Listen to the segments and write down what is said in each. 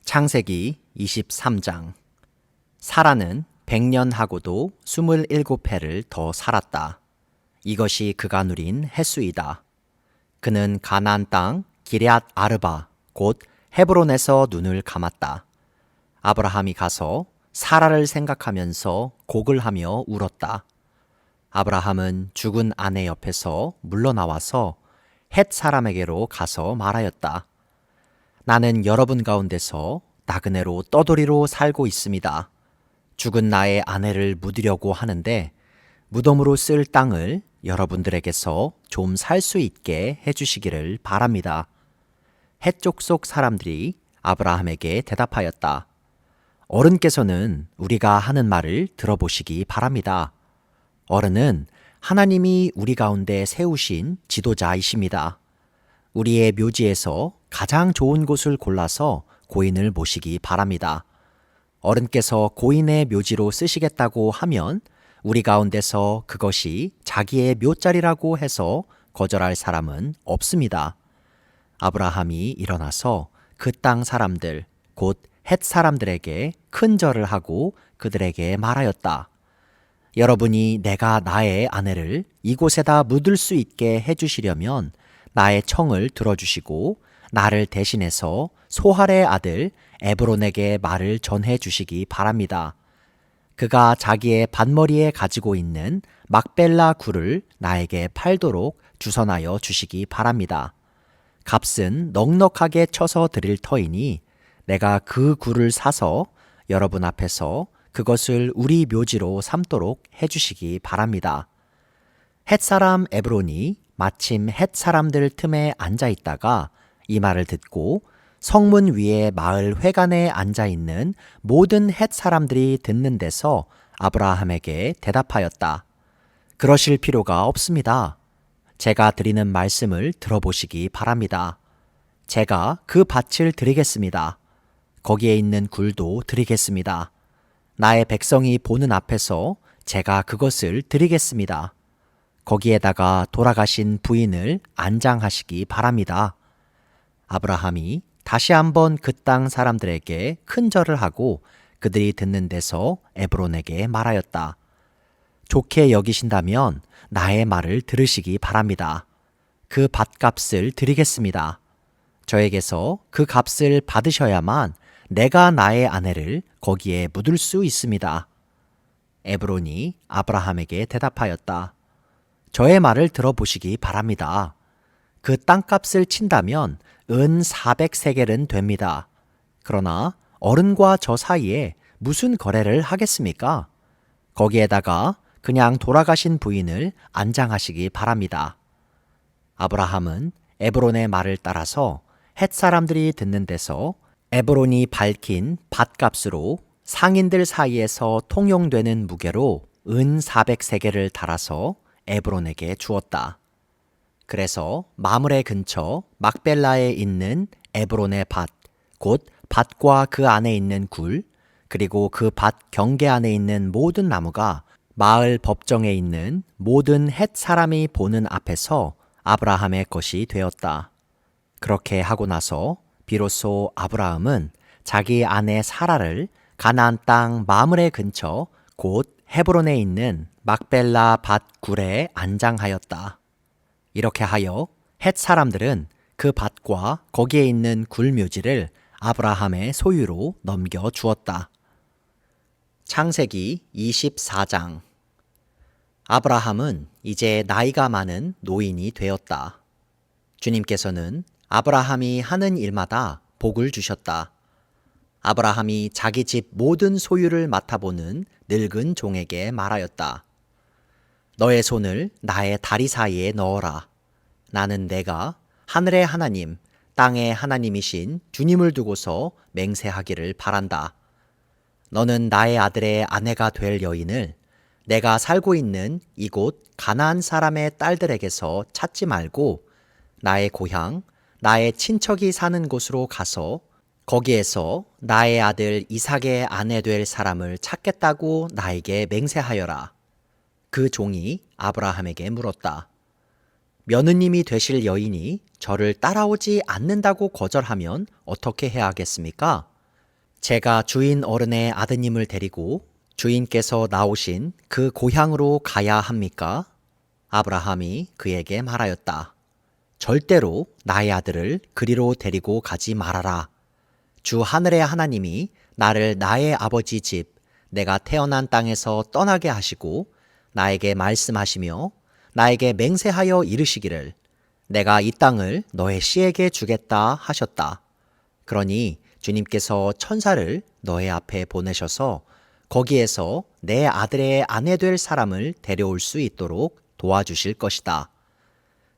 창세기 23장. 사라는 100년하고도 27해를 더 살았다. 이것이 그가 누린 해수이다. 그는 가나안 땅 기럇 아르바 곧 헤브론에서 눈을 감았다. 아브라함이 가서 사라를 생각하면서 곡을 하며 울었다. 아브라함은 죽은 아내 옆에서 물러나와서 헷 사람에게로 가서 말하였다. 나는 여러분 가운데서 나그네로 떠돌이로 살고 있습니다. 죽은 나의 아내를 묻으려고 하는데 무덤으로 쓸 땅을 여러분들에게서 좀 살 수 있게 해주시기를 바랍니다. 헷 족속 사람들이 아브라함에게 대답하였다. 어른께서는 우리가 하는 말을 들어보시기 바랍니다. 어른은 하나님이 우리 가운데 세우신 지도자이십니다. 우리의 묘지에서 가장 좋은 곳을 골라서 고인을 모시기 바랍니다. 어른께서 고인의 묘지로 쓰시겠다고 하면 우리 가운데서 그것이 자기의 묘자리라고 해서 거절할 사람은 없습니다. 아브라함이 일어나서 그 땅 사람들, 곧 헷 사람들에게 큰 절을 하고 그들에게 말하였다. 여러분이 내가 나의 아내를 이곳에다 묻을 수 있게 해주시려면 나의 청을 들어주시고 나를 대신해서 소할의 아들 에브론에게 말을 전해 주시기 바랍니다. 그가 자기의 밭머리에 가지고 있는 막벨라 굴을 나에게 팔도록 주선하여 주시기 바랍니다. 값은 넉넉하게 쳐서 드릴 터이니 내가 그 굴을 사서 여러분 앞에서 그것을 우리 묘지로 삼도록 해주시기 바랍니다. 헷사람 에브론이 마침 헷 사람들 틈에 앉아 있다가 이 말을 듣고 성문 위에 마을 회관에 앉아 있는 모든 헷 사람들이 듣는 데서 아브라함에게 대답하였다. 그러실 필요가 없습니다. 제가 드리는 말씀을 들어보시기 바랍니다. 제가 그 밭을 드리겠습니다. 거기에 있는 굴도 드리겠습니다. 나의 백성이 보는 앞에서 제가 그것을 드리겠습니다. 거기에다가 돌아가신 부인을 안장하시기 바랍니다. 아브라함이 다시 한번 그 땅 사람들에게 큰 절을 하고 그들이 듣는 데서 에브론에게 말하였다. 좋게 여기신다면 나의 말을 들으시기 바랍니다. 그 밭값을 드리겠습니다. 저에게서 그 값을 받으셔야만 내가 나의 아내를 거기에 묻을 수 있습니다. 에브론이 아브라함에게 대답하였다. 저의 말을 들어보시기 바랍니다. 그 땅값을 친다면 은 400세겔은 됩니다. 그러나 어른과 저 사이에 무슨 거래를 하겠습니까? 거기에다가 그냥 돌아가신 부인을 안장하시기 바랍니다. 아브라함은 에브론의 말을 따라서 헷 사람들이 듣는 데서 에브론이 밝힌 밭값으로 상인들 사이에서 통용되는 무게로 은 400세겔을 달아서 에브론에게 주었다. 그래서 마므레 근처 막벨라에 있는 에브론의 밭, 곧 밭과 그 안에 있는 굴, 그리고 그 밭 경계 안에 있는 모든 나무가 마을 법정에 있는 모든 헷 사람이 보는 앞에서 아브라함의 것이 되었다. 그렇게 하고 나서 비로소 아브라함은 자기 아내 사라를 가나안 땅 마므레 근처 곧 헤브론에 있는 막벨라 밭 굴에 안장하였다. 이렇게 하여 헷 사람들은 그 밭과 거기에 있는 굴 묘지를 아브라함의 소유로 넘겨 주었다. 창세기 24장. 아브라함은 이제 나이가 많은 노인이 되었다. 주님께서는 아브라함이 하는 일마다 복을 주셨다. 아브라함이 자기 집 모든 소유를 맡아보는 늙은 종에게 말하였다. 너의 손을 나의 다리 사이에 넣어라. 나는 내가 하늘의 하나님, 땅의 하나님이신 주님을 두고서 맹세하기를 바란다. 너는 나의 아들의 아내가 될 여인을 내가 살고 있는 이곳 가나안 사람의 딸들에게서 찾지 말고 나의 고향, 나의 친척이 사는 곳으로 가서 거기에서 나의 아들 이삭의 아내 될 사람을 찾겠다고 나에게 맹세하여라. 그 종이 아브라함에게 물었다. 며느님이 되실 여인이 저를 따라오지 않는다고 거절하면 어떻게 해야 하겠습니까? 제가 주인 어른의 아드님을 데리고 주인께서 나오신 그 고향으로 가야 합니까? 아브라함이 그에게 말하였다. 절대로 나의 아들을 그리로 데리고 가지 말아라. 주 하늘의 하나님이 나를 나의 아버지 집, 내가 태어난 땅에서 떠나게 하시고 나에게 말씀하시며 나에게 맹세하여 이르시기를 내가 이 땅을 너의 씨에게 주겠다 하셨다. 그러니 주님께서 천사를 너의 앞에 보내셔서 거기에서 내 아들의 아내 될 사람을 데려올 수 있도록 도와주실 것이다.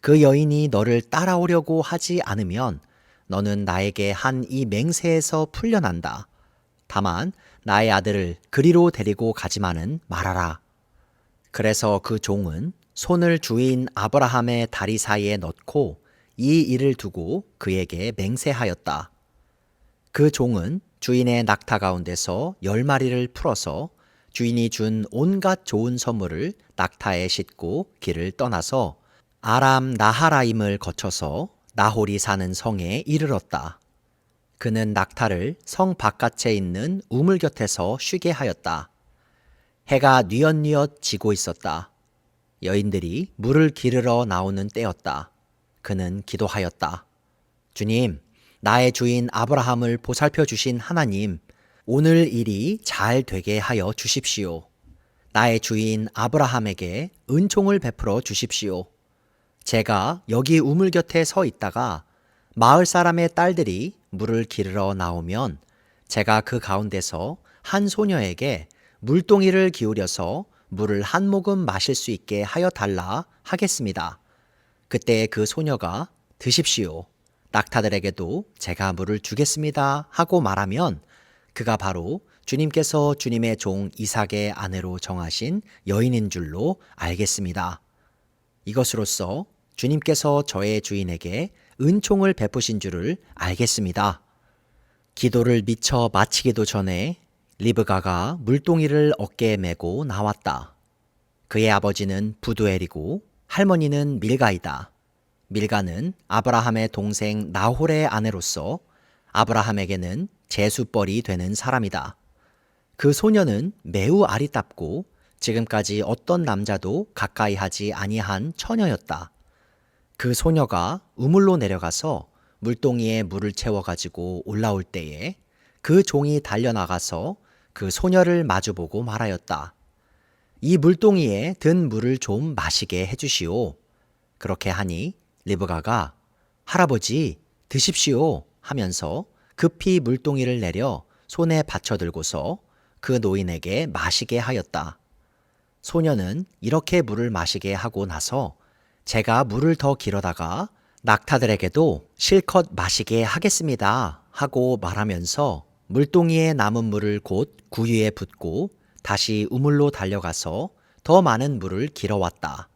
그 여인이 너를 따라오려고 하지 않으면 너는 나에게 한 이 맹세에서 풀려난다. 다만 나의 아들을 그리로 데리고 가지만은 말아라. 그래서 그 종은 손을 주인 아브라함의 다리 사이에 넣고 이 일을 두고 그에게 맹세하였다. 그 종은 주인의 낙타 가운데서 10마리를 풀어서 주인이 준 온갖 좋은 선물을 낙타에 싣고 길을 떠나서 아람 나하라임을 거쳐서 나홀이 사는 성에 이르렀다. 그는 낙타를 성 바깥에 있는 우물 곁에서 쉬게 하였다. 해가 뉘엿뉘엿 지고 있었다. 여인들이 물을 기르러 나오는 때였다. 그는 기도하였다. 주님, 나의 주인 아브라함을 보살펴 주신 하나님, 오늘 일이 잘 되게 하여 주십시오. 나의 주인 아브라함에게 은총을 베풀어 주십시오. 제가 여기 우물 곁에 서 있다가 마을 사람의 딸들이 물을 기르러 나오면 제가 그 가운데서 한 소녀에게 물동이를 기울여서 물을 한 모금 마실 수 있게 하여 달라 하겠습니다. 그때 그 소녀가 드십시오. 낙타들에게도 제가 물을 주겠습니다 하고 말하면 그가 바로 주님께서 주님의 종 이삭의 아내로 정하신 여인인 줄로 알겠습니다. 이것으로써 주님께서 저의 주인에게 은총을 베푸신 줄을 알겠습니다. 기도를 미처 마치기도 전에 리브가가 물동이를 어깨에 메고 나왔다. 그의 아버지는 부두엘이고 할머니는 밀가이다. 밀가는 아브라함의 동생 나홀의 아내로서 아브라함에게는 제수뻘이 되는 사람이다. 그 소녀는 매우 아리답고 지금까지 어떤 남자도 가까이 하지 아니한 처녀였다. 그 소녀가 우물로 내려가서 물동이에 물을 채워가지고 올라올 때에 그 종이 달려나가서 그 소녀를 마주보고 말하였다. 이 물동이에 든 물을 좀 마시게 해주시오. 그렇게 하니 리브가가 할아버지 드십시오 하면서 급히 물동이를 내려 손에 받쳐들고서 그 노인에게 마시게 하였다. 소녀는 이렇게 물을 마시게 하고 나서 제가 물을 더 길어다가 낙타들에게도 실컷 마시게 하겠습니다 하고 말하면서 물동이에 남은 물을 곧 구유에 붓고 다시 우물로 달려가서 더 많은 물을 길어왔다.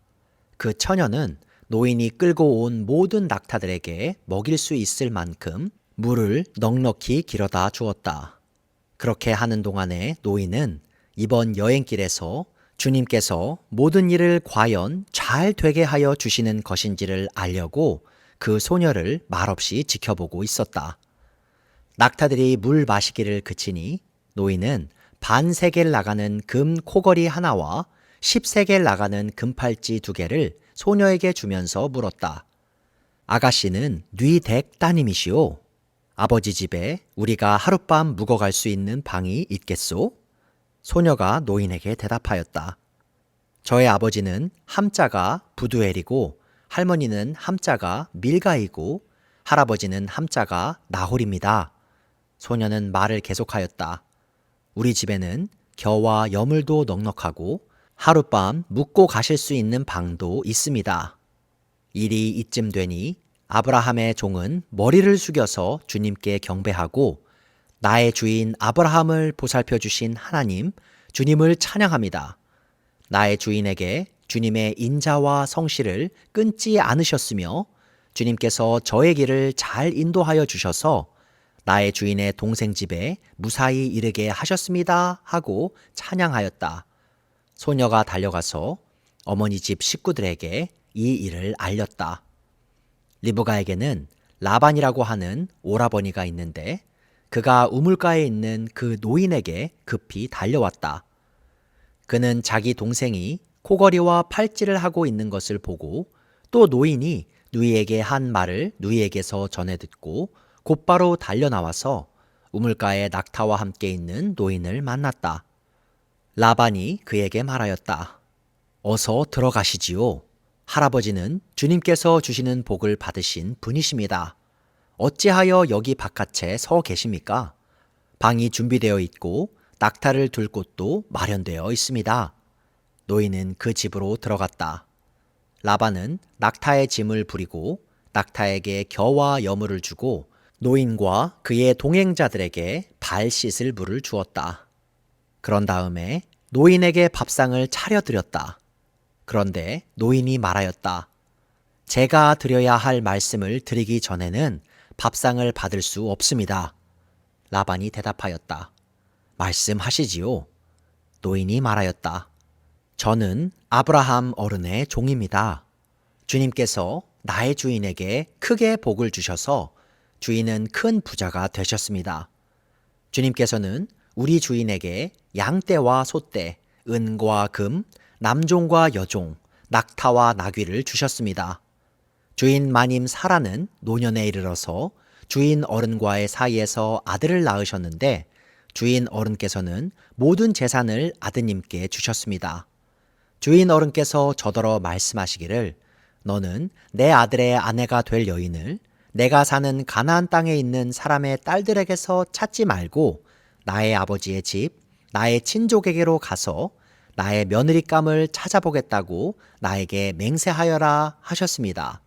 그 처녀는 노인이 끌고 온 모든 낙타들에게 먹일 수 있을 만큼 물을 넉넉히 길어다 주었다. 그렇게 하는 동안에 노인은 이번 여행길에서 주님께서 모든 일을 과연 잘 되게 하여 주시는 것인지를 알려고 그 소녀를 말없이 지켜보고 있었다. 낙타들이 물 마시기를 그치니 노인은 반세겔 나가는 금 코걸이 하나와 10세겔 나가는 금팔찌 2개를 소녀에게 주면서 물었다. 아가씨는 뉘 댁 따님이시오. 아버지 집에 우리가 하룻밤 묵어갈 수 있는 방이 있겠소? 소녀가 노인에게 대답하였다. 저의 아버지는 함자가 부두엘이고 할머니는 함자가 밀가이고 할아버지는 함자가 나홀입니다. 소녀는 말을 계속하였다. 우리 집에는 겨와 여물도 넉넉하고 하룻밤 묵고 가실 수 있는 방도 있습니다. 일이 이쯤 되니 아브라함의 종은 머리를 숙여서 주님께 경배하고 나의 주인 아브라함을 보살펴 주신 하나님, 주님을 찬양합니다. 나의 주인에게 주님의 인자와 성실을 끊지 않으셨으며 주님께서 저의 길을 잘 인도하여 주셔서 나의 주인의 동생 집에 무사히 이르게 하셨습니다 하고 찬양하였다. 소녀가 달려가서 어머니 집 식구들에게 이 일을 알렸다. 리브가에게는 라반이라고 하는 오라버니가 있는데 그가 우물가에 있는 그 노인에게 급히 달려왔다. 그는 자기 동생이 코걸이와 팔찌를 하고 있는 것을 보고 또 노인이 누이에게 한 말을 누이에게서 전해 듣고 곧바로 달려나와서 우물가에 낙타와 함께 있는 노인을 만났다. 라반이 그에게 말하였다. 어서 들어가시지요. 할아버지는 주님께서 주시는 복을 받으신 분이십니다. 어찌하여 여기 바깥에 서 계십니까? 방이 준비되어 있고 낙타를 둘 곳도 마련되어 있습니다. 노인은 그 집으로 들어갔다. 라반은 낙타의 짐을 부리고 낙타에게 겨와 여물을 주고 노인과 그의 동행자들에게 발 씻을 물을 주었다. 그런 다음에 노인에게 밥상을 차려드렸다. 그런데 노인이 말하였다. 제가 드려야 할 말씀을 드리기 전에는 밥상을 받을 수 없습니다. 라반이 대답하였다. 말씀하시지요. 노인이 말하였다. 저는 아브라함 어른의 종입니다. 주님께서 나의 주인에게 크게 복을 주셔서 주인은 큰 부자가 되셨습니다. 주님께서는 우리 주인에게 양떼와 소떼, 은과 금, 남종과 여종, 낙타와 나귀를 주셨습니다. 주인 마님 사라는 노년에 이르러서 주인 어른과의 사이에서 아들을 낳으셨는데 주인 어른께서는 모든 재산을 아드님께 주셨습니다. 주인 어른께서 저더러 말씀하시기를 너는 내 아들의 아내가 될 여인을 내가 사는 가나안 땅에 있는 사람의 딸들에게서 찾지 말고 나의 아버지의 집, 나의 친족에게로 가서 나의 며느리감을 찾아보겠다고 나에게 맹세하여라 하셨습니다.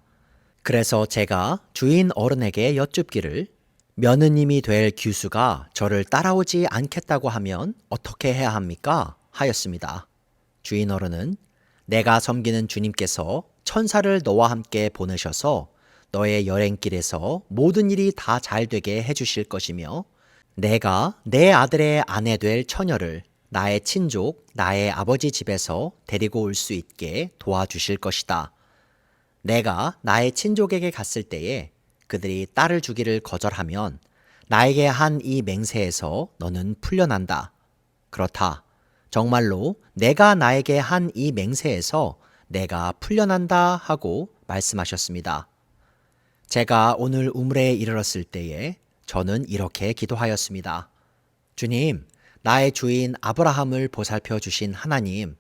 그래서 제가 주인 어른에게 여쭙기를 며느님이 될 규수가 저를 따라오지 않겠다고 하면 어떻게 해야 합니까? 하였습니다. 주인 어른은 내가 섬기는 주님께서 천사를 너와 함께 보내셔서 너의 여행길에서 모든 일이 다 잘되게 해주실 것이며 내가 내 아들의 아내 될 처녀를 나의 친족, 나의 아버지 집에서 데리고 올 수 있게 도와주실 것이다. 내가 나의 친족에게 갔을 때에 그들이 딸을 주기를 거절하면 나에게 한 이 맹세에서 너는 풀려난다. 그렇다. 정말로 내가 나에게 한 이 맹세에서 내가 풀려난다 하고 말씀하셨습니다. 제가 오늘 우물에 이르렀을 때에 저는 이렇게 기도하였습니다. 주님, 나의 주인 아브라함을 보살펴 주신 하나님,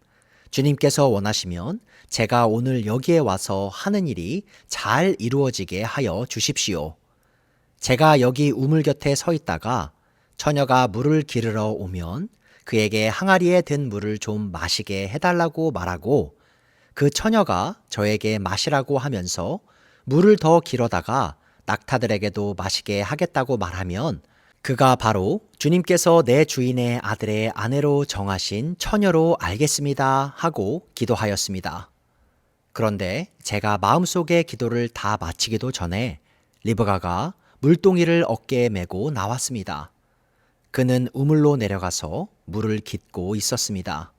주님께서 원하시면 제가 오늘 여기에 와서 하는 일이 잘 이루어지게 하여 주십시오. 제가 여기 우물 곁에 서 있다가 처녀가 물을 기르러 오면 그에게 항아리에 든 물을 좀 마시게 해달라고 말하고 그 처녀가 저에게 마시라고 하면서 물을 더 길어다가 낙타들에게도 마시게 하겠다고 말하면 그가 바로 주님께서 내 주인의 아들의 아내로 정하신 처녀로 알겠습니다 하고 기도하였습니다. 그런데 제가 마음속의 기도를 다 마치기도 전에 리브가가 물동이를 어깨에 메고 나왔습니다. 그는 우물로 내려가서 물을 깃고 있었습니다.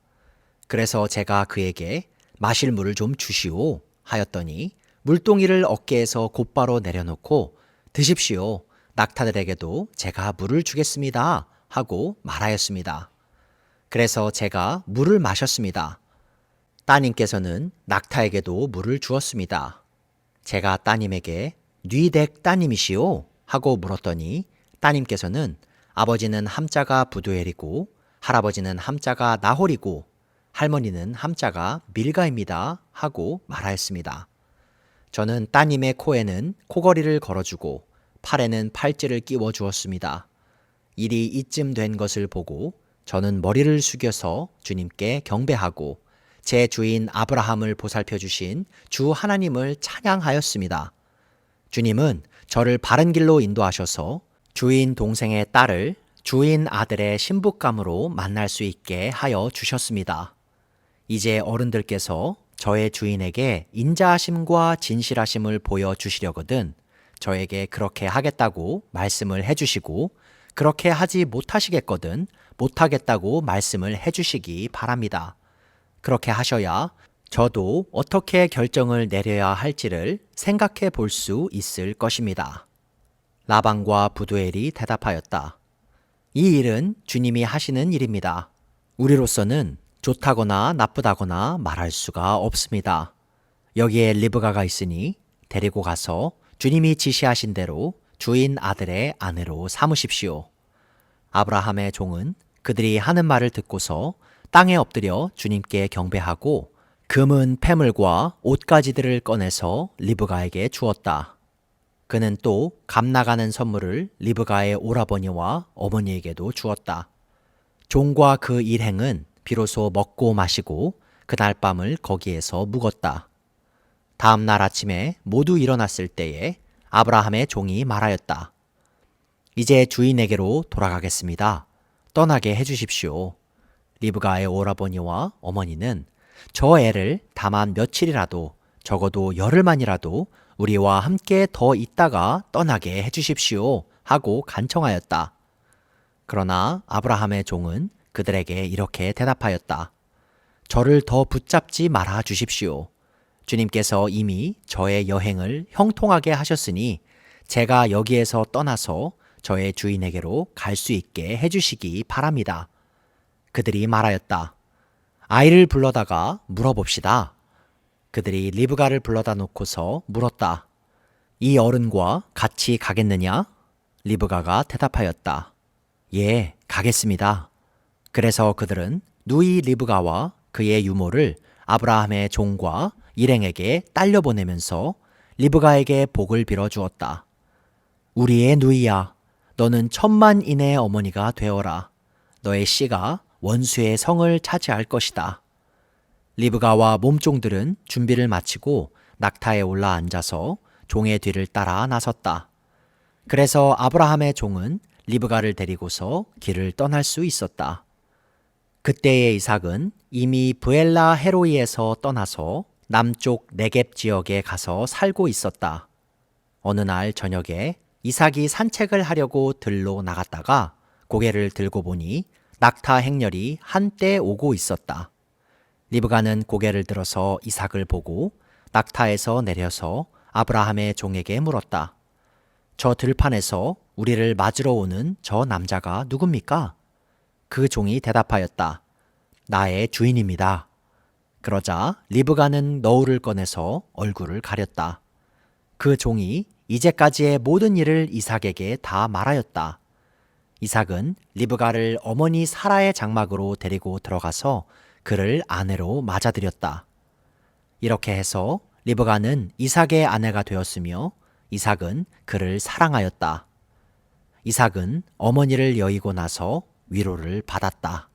그래서 제가 그에게 마실 물을 좀 주시오 하였더니 물동이를 어깨에서 곧바로 내려놓고 드십시오. 낙타들에게도 제가 물을 주겠습니다 하고 말하였습니다. 그래서 제가 물을 마셨습니다. 따님께서는 낙타에게도 물을 주었습니다. 제가 따님에게 뉘댁 따님이시오 하고 물었더니 따님께서는 아버지는 함자가 부두엘이고 할아버지는 함자가 나홀이고 할머니는 함자가 밀가입니다 하고 말하였습니다. 저는 따님의 코에는 코걸이를 걸어주고 팔에는 팔찌를 끼워 주었습니다. 일이 이쯤 된 것을 보고 저는 머리를 숙여서 주님께 경배하고 제 주인 아브라함을 보살펴 주신 주 하나님을 찬양하였습니다. 주님은 저를 바른 길로 인도하셔서 주인 동생의 딸을 주인 아들의 신부감으로 만날 수 있게 하여 주셨습니다. 이제 어른들께서 저의 주인에게 인자하심과 진실하심을 보여주시려거든 저에게 그렇게 하겠다고 말씀을 해주시고 그렇게 하지 못하시겠거든 못하겠다고 말씀을 해주시기 바랍니다. 그렇게 하셔야 저도 어떻게 결정을 내려야 할지를 생각해 볼 수 있을 것입니다. 라반과 부두엘이 대답하였다. 이 일은 주님이 하시는 일입니다. 우리로서는 좋다거나 나쁘다거나 말할 수가 없습니다. 여기에 리브가가 있으니 데리고 가서 주님이 지시하신 대로 주인 아들의 아내로 삼으십시오. 아브라함의 종은 그들이 하는 말을 듣고서 땅에 엎드려 주님께 경배하고 금은 패물과 옷가지들을 꺼내서 리브가에게 주었다. 그는 또 값나가는 선물을 리브가의 오라버니와 어머니에게도 주었다. 종과 그 일행은 비로소 먹고 마시고 그날 밤을 거기에서 묵었다. 다음 날 아침에 모두 일어났을 때에 아브라함의 종이 말하였다. 이제 주인에게로 돌아가겠습니다. 떠나게 해주십시오. 리브가의 오라버니와 어머니는 저 애를 다만 며칠이라도 적어도 열흘만이라도 우리와 함께 더 있다가 떠나게 해주십시오 하고 간청하였다. 그러나 아브라함의 종은 그들에게 이렇게 대답하였다. 저를 더 붙잡지 말아 주십시오. 주님께서 이미 저의 여행을 형통하게 하셨으니 제가 여기에서 떠나서 저의 주인에게로 갈 수 있게 해주시기 바랍니다. 그들이 말하였다. 아이를 불러다가 물어봅시다. 그들이 리브가를 불러다 놓고서 물었다. 이 어른과 같이 가겠느냐? 리브가가 대답하였다. 예, 가겠습니다. 그래서 그들은 누이 리브가와 그의 유모를 아브라함의 종과 일행에게 딸려 보내면서 리브가에게 복을 빌어 주었다. 우리의 누이야, 너는 천만인의 어머니가 되어라. 너의 씨가 원수의 성을 차지할 것이다. 리브가와 몸종들은 준비를 마치고 낙타에 올라 앉아서 종의 뒤를 따라 나섰다. 그래서 아브라함의 종은 리브가를 데리고서 길을 떠날 수 있었다. 그때의 이삭은 이미 브엘라 헤로이에서 떠나서 남쪽 네겝 지역에 가서 살고 있었다. 어느 날 저녁에 이삭이 산책을 하려고 들로 나갔다가 고개를 들고 보니 낙타 행렬이 한때 오고 있었다. 리브가는 고개를 들어서 이삭을 보고 낙타에서 내려서 아브라함의 종에게 물었다. 저 들판에서 우리를 맞으러 오는 저 남자가 누굽니까? 그 종이 대답하였다. 나의 주인입니다. 그러자 리브가는 너울을 꺼내서 얼굴을 가렸다. 그 종이 이제까지의 모든 일을 이삭에게 다 말하였다. 이삭은 리브가를 어머니 사라의 장막으로 데리고 들어가서 그를 아내로 맞아들였다. 이렇게 해서 리브가는 이삭의 아내가 되었으며 이삭은 그를 사랑하였다. 이삭은 어머니를 여의고 나서 위로를 받았다.